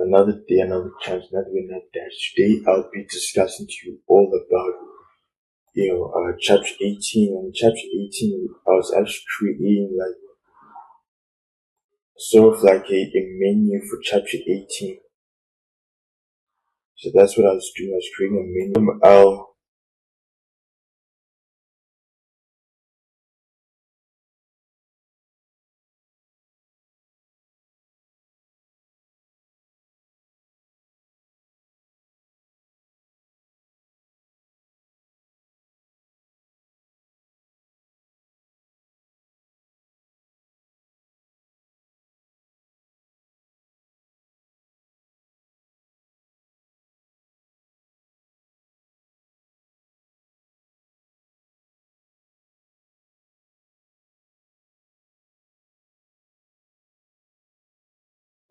Another day, another chance, another win, another dash. Today I'll be discussing to you all about chapter 18. And chapter 18, I was actually creating like sort of like a menu for chapter 18. So that's what I was doing. I was creating a menu.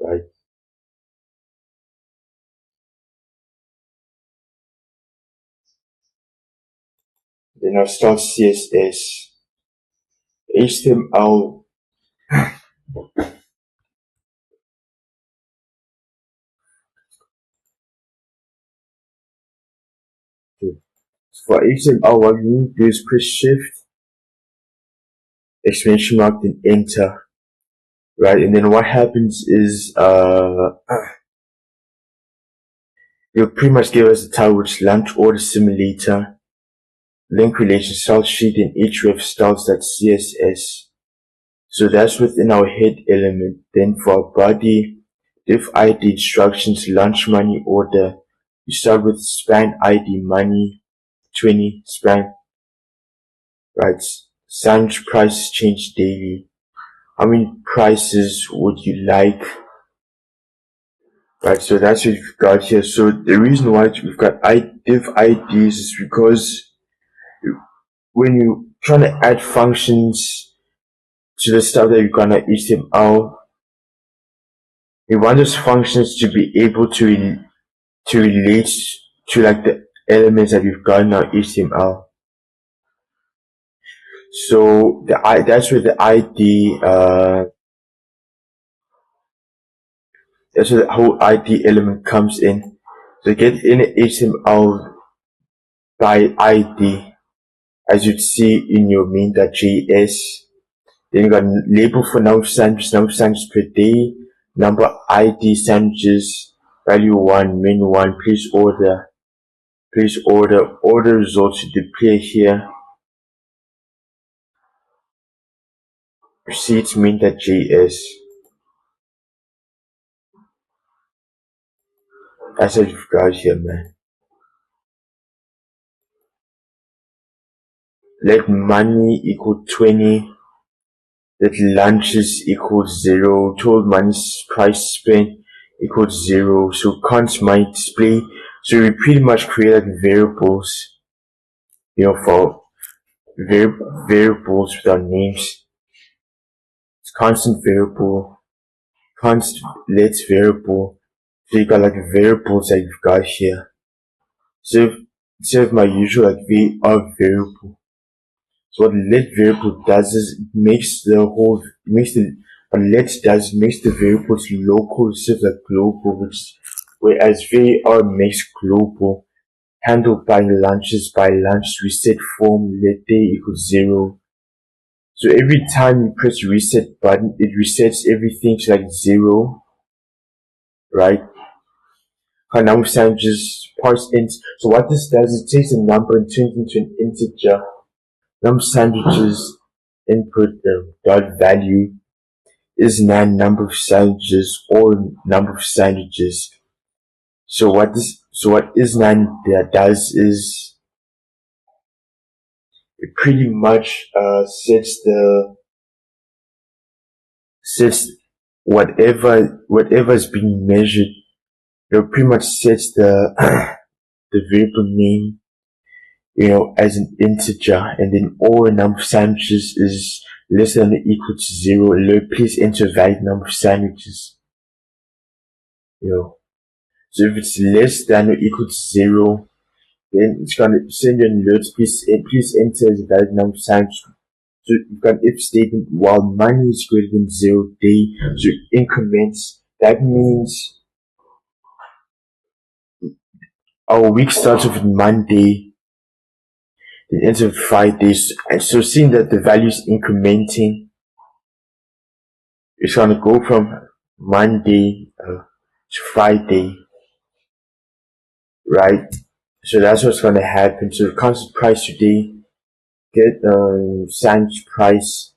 Right. Then I'll start CSS, HTML. For HTML, what you need to do is press Shift, exclamation mark, then Enter. Right, and then what happens is you'll pretty much give us a title which is Lunch Order Simulator, link relation style sheet, and href styles.css. So that's within our head element. Then for our body, div ID instructions, lunch money order. You start with span ID money 20 span. Right, sandwich prices change daily. How many prices would you like? Right, so that's what we've got here. So the reason why we've got div IDs is because when you're trying to add functions to the stuff that you're gonna HTML, you want those functions to be able to relate to like the elements that we've got in our HTML. So that's where the ID that's where the whole ID element comes in. So get in HTML by ID, as you'd see in your main.js. Then you got label for number of sandwiches per day, number ID sandwiches, value 1, min 1, place order, order results to display here, receipts main.js. That's what you've got here, man. Let money equal 20, let lunches equal 0, total money price spent equals 0, so const money display. So we pretty much create like variables, for variables with our names. It's constant variable, const let's variable. So you got like variables that you've got here. So instead of my usual like var variable. So what let variable does is makes the variables local instead of like global, whereas var makes global. Handled by lunches, reset form, let day equals 0. So every time you press reset button, it resets everything to like 0, right? Number of sandwiches, parse int. So what this does is it takes a number and turns it into an integer. Number of sandwiches input dot value is number of sandwiches or number of sandwiches. So what is9 does is it pretty much sets whatever is being measured. It pretty much sets the the variable name, as an integer, and then all number of sandwiches is less than or equal to 0. Please enter a valid number of sandwiches. So if it's less than or equal to 0, then it's gonna send you an alert. Please enter the valid number of sandwiches. So you've got if statement while money is greater than 0 day, so increments. That means our week starts with Monday, it ends with Fridays. And so seeing that the value is incrementing, it's going to go from Monday to Friday, right? So that's what's going to happen. So the constant price today, get sandwich price,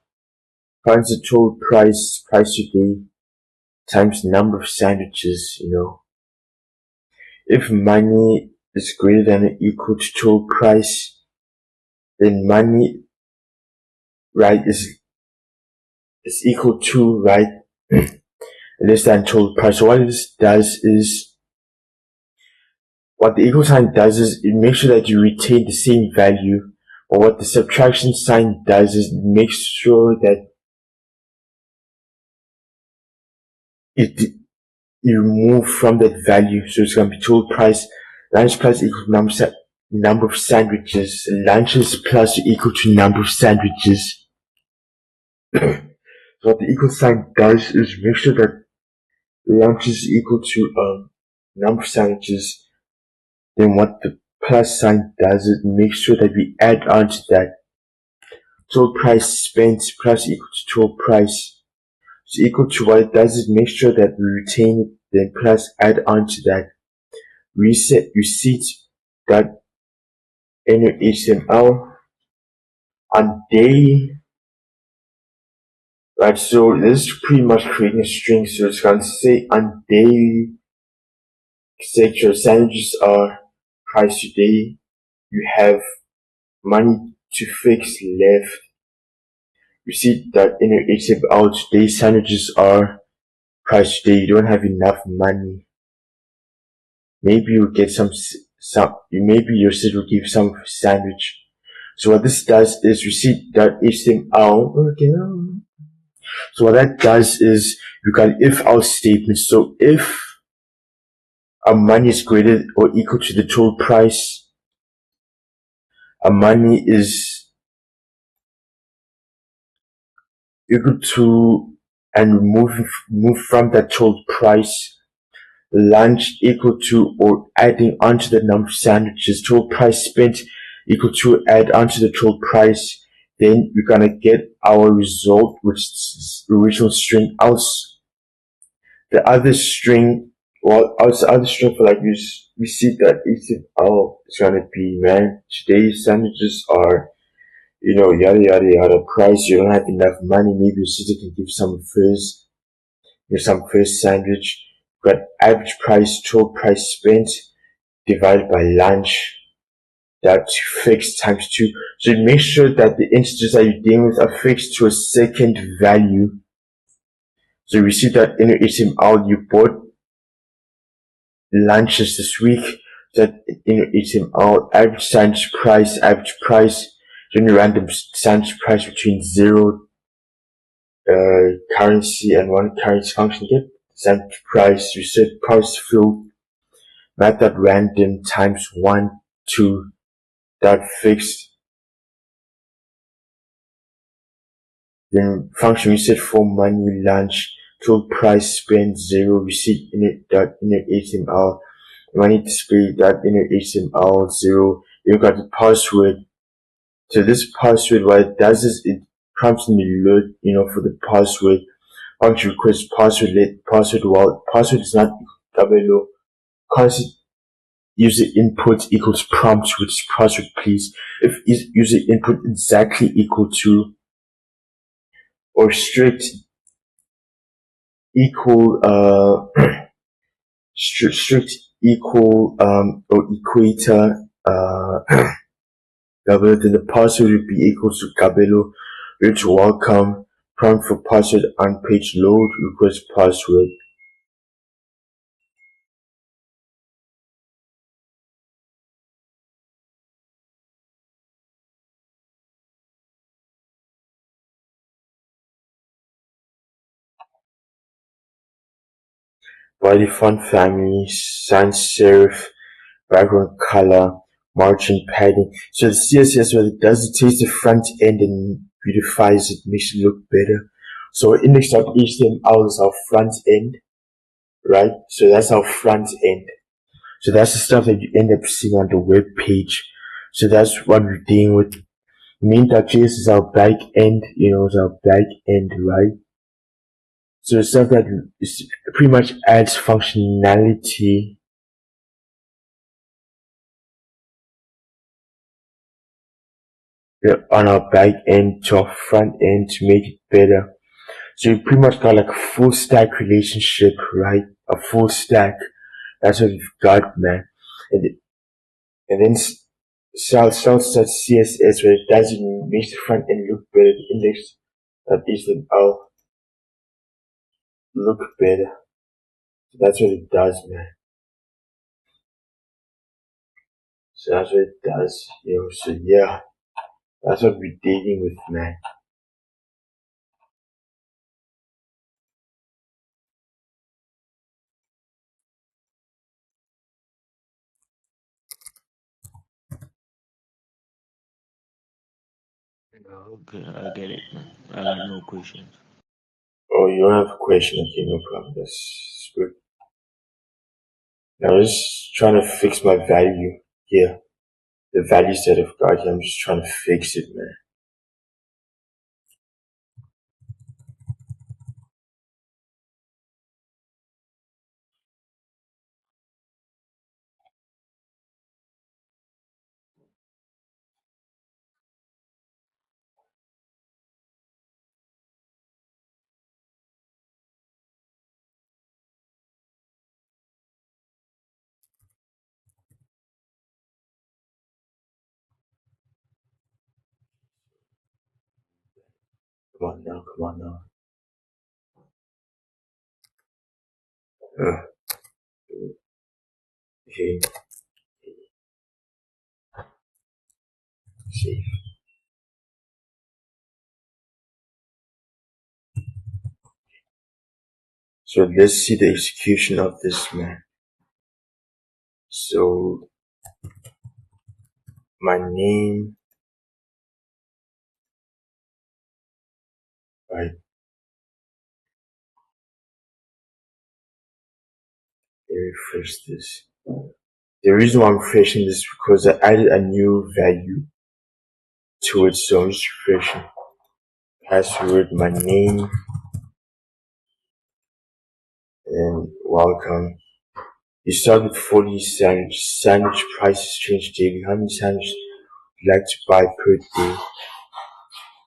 constant total price today times number of sandwiches, If money is greater than or equal to total price, then money, right, is equal to, right, less than total price. So what this does is, what the equal sign does is it makes sure that you retain the same value, or what the subtraction sign does is it makes sure that you remove from that value. So it's going to be total price, lunch price equal to number of sandwiches, lunches plus equal to number of sandwiches. So what the equal sign does is make sure that lunch is equal to number of sandwiches. Then what the plus sign does is make sure that we add on to that total price spent plus equal to total price. So equal to what it does is make sure that we retain it, then plus add on to that receipt that in your HTML on day, right? So this is pretty much creating a string. So it's going to say on day section sandwiches are priced today. You have money to fix left. Receipt that in your HTML today sandwiches are priced today. You don't have enough money. Maybe you'll get maybe your site will give some sandwich. So what this does is receipt.html. Okay. So what that does is you got if else statement. So if our money is greater or equal to the total price, our money is equal to, and remove from that total price, lunch equal to or adding onto the number of sandwiches, total price spent equal to add onto the total price, then we're gonna get our result, which is the original string else. The other string, the other string for we see that it's gonna be, man, today's sandwiches are, yada yada yada price. You don't have enough money. Maybe your sister can give some first sandwich. Got average price, total price spent divided by lunch. That's fixed times 2. So make sure that the integers that you're dealing with are fixed to a second value. So we see that in your HTML you bought lunches this week. That in your HTML average sandwich price, then your random sandwich price between 0 currency and 1 currency function. Get sandwich price, you set price field, method random times 1 to that fixed. Then function we set for money, lunch, total price spent 0, receipt in HTML, money display that in HTML 0. You got the password. So this password, what it does is it prompts an alert, for the password. Function request password, password is not double constant user input equals prompt, which is password please. If user input exactly equal to or strict equal strict equal or equator double, then the password will be equal to Gabello, which welcome prompt for password on page load request password. Body font family, sans serif, background color, margin padding. So the CSS, what it does, it takes the front end and beautifies it, makes it look better. So index.html is our front end, right? So that's our front end. So that's the stuff that you end up seeing on the web page. So that's what we're dealing with. Main.js is our back end, is our back end, right? So the stuff that is pretty much adds functionality on our back end to our front end to make it better. So you pretty much got like a full stack relationship, right? A full stack. That's what we've got, man. And then CSS, where it doesn't make the front end look better. The index that is them out look better. So that's what it does, man. So that's what it does, So yeah, that's what we're dealing with, man. Okay, I get it, man. I got no questions. Oh, you don't have a question? Okay, no problem. That's good. I was trying to fix my value here. The values that I've got here, I'm just trying to fix it, man. Come on now, come on now. Uh, okay, see. So let's see the execution of this, man. So my name, right? Let me refresh this. The reason why I'm refreshing this is because I added a new value to it, so I'm just refreshing. Password, my name, and welcome. You start with 40 sandwich. Sandwich prices change daily. How many sandwiches would you like to buy per day?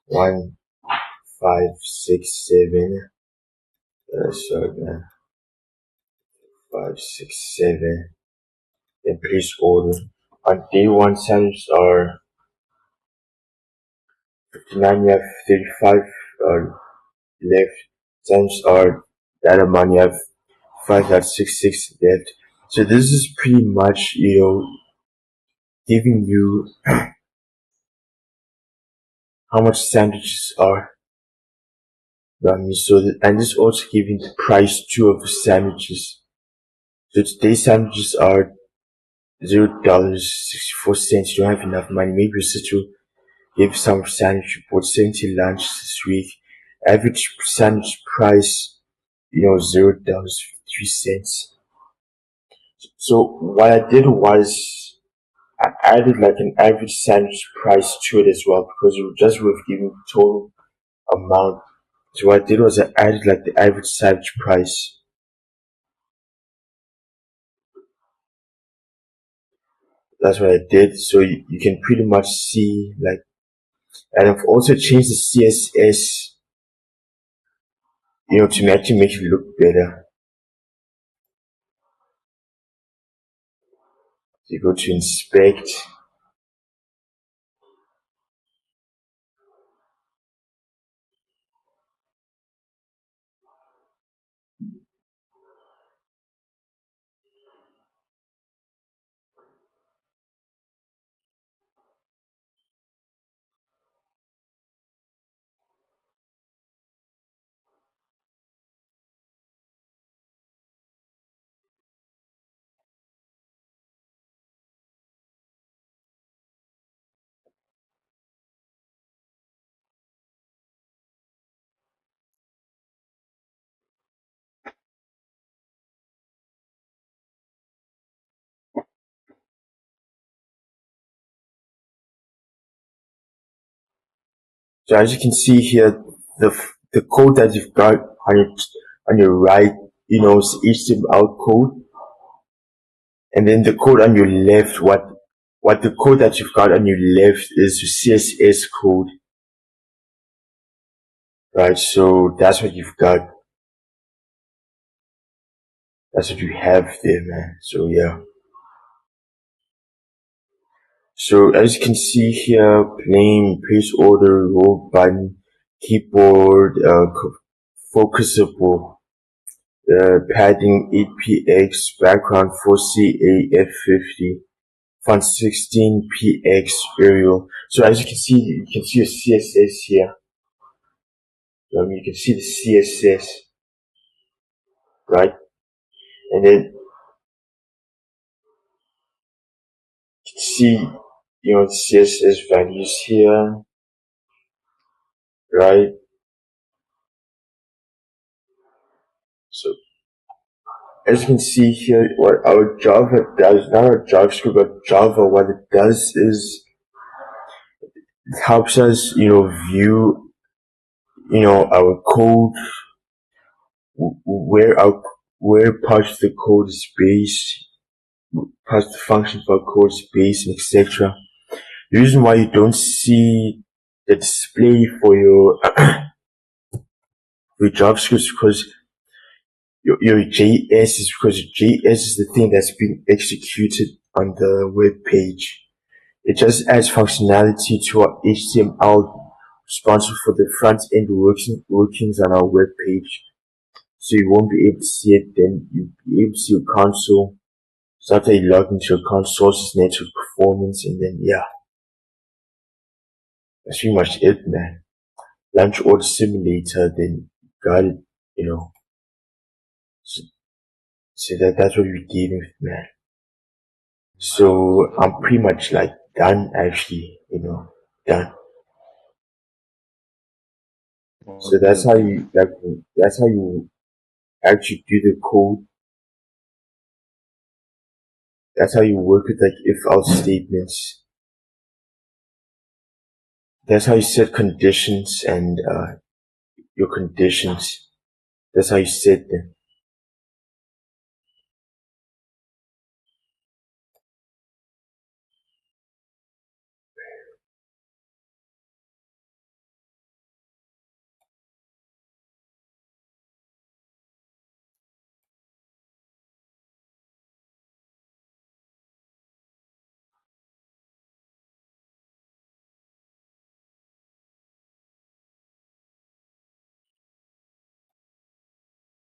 1, 5, 6, 7. Sorry, man. 5, 6, 7. Then place order. On day 1, sandwiches are 59. You have 35 left. Sandwiches are that amount. You have 5.66 left. So this is pretty much, giving you how much sandwiches are. So and this also giving the price too of the sandwiches. So today's sandwiches are $0.64. You don't have enough money. Maybe your sister gave some sandwich. You bought 70 lunches this week. Average sandwich price, $0.53. So what I did was I added like an average sandwich price to it as well because it just would have given total amount. So what I did was I added like the average sandwich price. That's what I did. So you can pretty much see like, and I've also changed the CSS, to actually make it look better. So you go to inspect. So as you can see here, the code that you've got on your right, is HTML code, and then the code on your left, what the code that you've got on your left is CSS code, right? So that's what you've got. That's what you have there, man. So yeah. So as you can see here, plain, page order, row button, keyboard, focusable, padding 8px, background 4CAF50, font 16px, Arial. So as you can see a CSS here. You can see the CSS, right? And then you can see, the CSS values here, right? So as you can see here, what our Java does, not our JavaScript, but Java, what it does is it helps us, view, our code, where parts of the code is based, parts of the function of our code is based, and etc. The reason why you don't see the display for your JavaScript is because your JS is because JS is the thing that's being executed on the web page. It just adds functionality to our HTML responsible for the front end workings on our web page. So you won't be able to see it, then you'll be able to see your console. So after you log into your console, sources, network performance, and then yeah. That's pretty much it, man. Launch order simulator, then got it, So, that's what we're dealing with, man. So I'm pretty much like done actually, done. So Okay, okay. that's how you actually do the code. That's how you work with like if else statements. That's how you set conditions and your conditions. That's how you set them.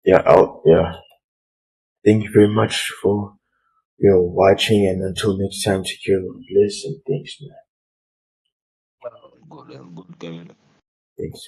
Yeah. Thank you very much for watching, and until next time, take care, bless, and thanks, man. Good, good, Kevin. Thanks.